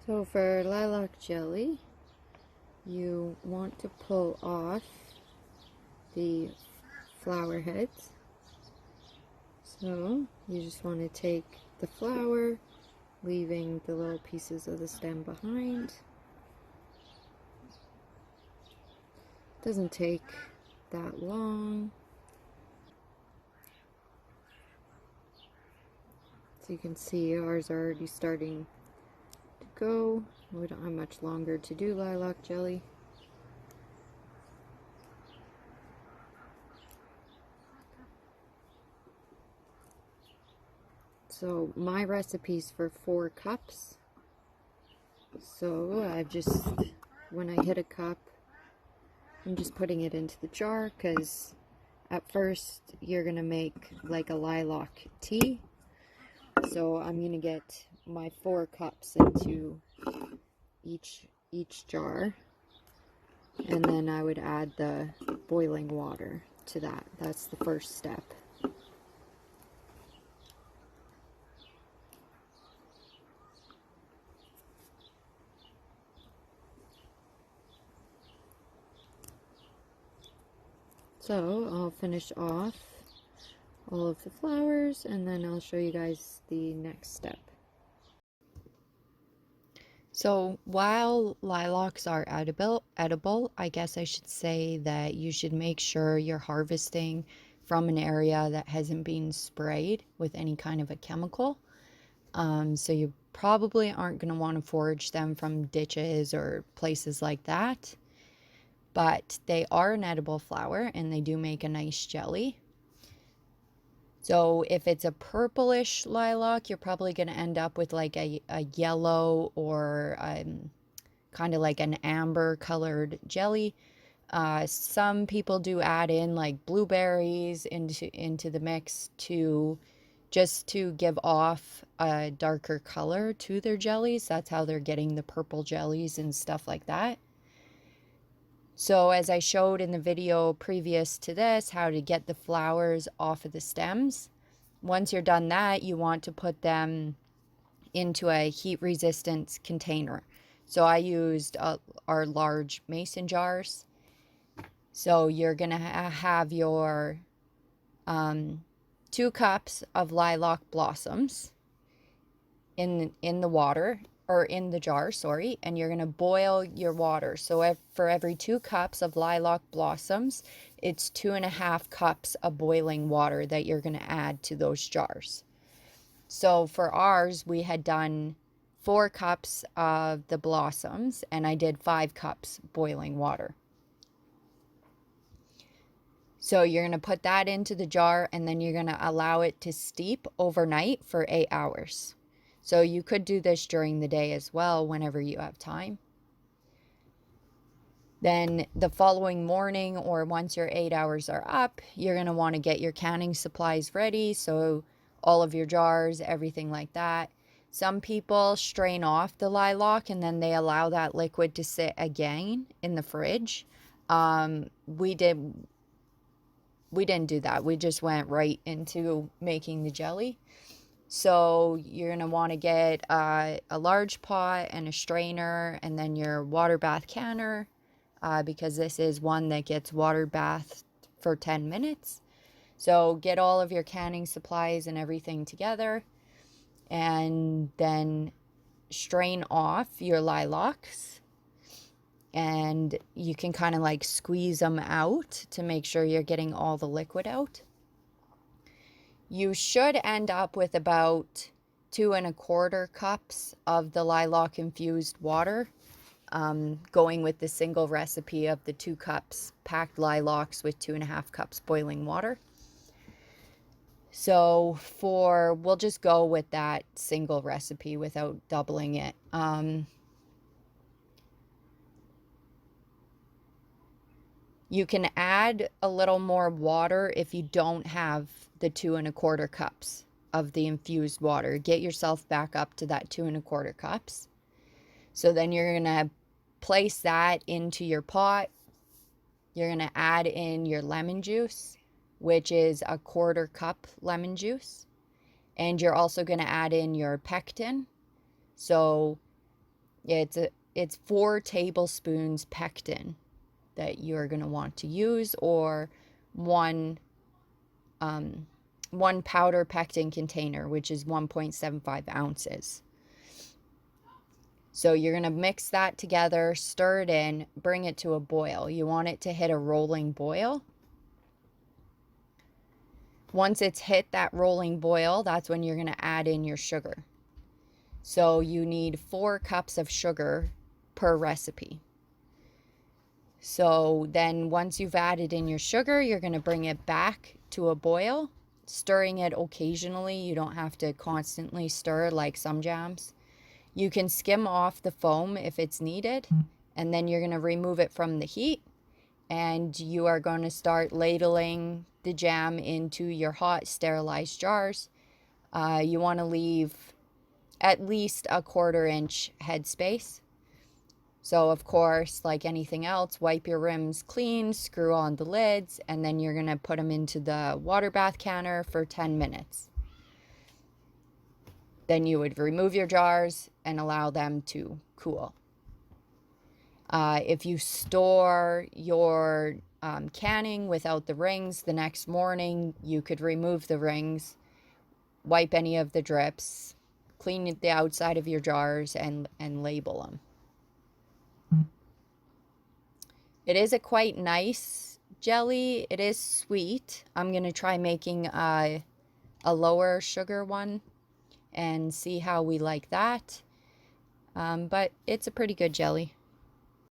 So for lilac jelly, you want to pull off the flower heads. So you just want to take the flower, leaving the little pieces of the stem behind. Doesn't take that long. So you can see ours are already starting to go. We don't have much longer to do lilac jelly. So my recipe's for 4 cups. So I've just, when I hit a cup, I'm just putting it into the jar because at first you're going to make like a lilac tea. So I'm going to get my 4 cups into each jar, and then I would add the boiling water to that. That's the first step. So I'll finish off all of the flowers and then I'll show you guys the next step. So while lilacs are edible, I guess I should say that you should make sure you're harvesting from an area that hasn't been sprayed with any kind of a chemical. So you probably aren't going to want to forage them from ditches or places like that. But they are an edible flower and they do make a nice jelly. So if it's a purplish lilac, you're probably going to end up with like a yellow or kind of like an amber colored jelly. Some people do add in like blueberries into the mix just to give off a darker color to their jellies. That's how they're getting the purple jellies and stuff like that. So as I showed in the video previous to this, how to get the flowers off of the stems. Once you're done that, you want to put them into a heat resistant container. So I used our large mason jars. So you're going to have your 2 cups of lilac blossoms in the water, or in the jar, sorry, and you're going to boil your water. So for every 2 cups of lilac blossoms, it's 2.5 cups of boiling water that you're going to add to those jars. So for ours, we had done 4 cups of the blossoms, and I did 5 cups boiling water. So you're going to put that into the jar, and then you're going to allow it to steep overnight for 8 hours. So you could do this during the day as well, whenever you have time. Then the following morning, or once your 8 hours are up, you're going to want to get your canning supplies ready. So all of your jars, everything like that. Some people strain off the lilac and then they allow that liquid to sit again in the fridge. We didn't do that. We just went right into making the jelly. So you're going to want to get a large pot and a strainer, and then your water bath canner, because this is one that gets water bathed for 10 minutes. So get all of your canning supplies and everything together, and then strain off your lilacs. And you can kind of like squeeze them out to make sure you're getting all the liquid out. You should end up with about 2.25 cups of the lilac infused water, going with the single recipe of the 2 cups packed lilacs with 2.5 cups boiling water. So we'll just go with that single recipe without doubling it. You can add a little more water if you don't have the 2.25 cups of the infused water. Get yourself back up to that 2.25 cups. So then you're going to place that into your pot. You're going to add in your lemon juice, which is a 1/4 cup lemon juice. And you're also going to add in your pectin. So It's 4 tablespoons pectin that you're going to want to use, or one one powder pectin container, which is 1.75 ounces. So you're going to mix that together, stir it in, bring it to a boil. You want it to hit a rolling boil. Once it's hit that rolling boil, that's when you're going to add in your sugar. So you need 4 cups of sugar per recipe. So then once you've added in your sugar, you're going to bring it back to a boil, stirring it occasionally. You don't have to constantly stir like some jams. You can skim off the foam if it's needed, and then you're going to remove it from the heat, and you are going to start ladling the jam into your hot sterilized jars. You want to leave at least a 1/4 inch headspace. So of course, like anything else, wipe your rims clean, screw on the lids, and then you're going to put them into the water bath canner for 10 minutes. Then you would remove your jars and allow them to cool. If you store your canning without the rings, the next morning you could remove the rings, wipe any of the drips, clean the outside of your jars, and label them. It is a quite nice jelly. It is sweet. I'm going to try making a lower sugar one and see how we like that. But it's a pretty good jelly.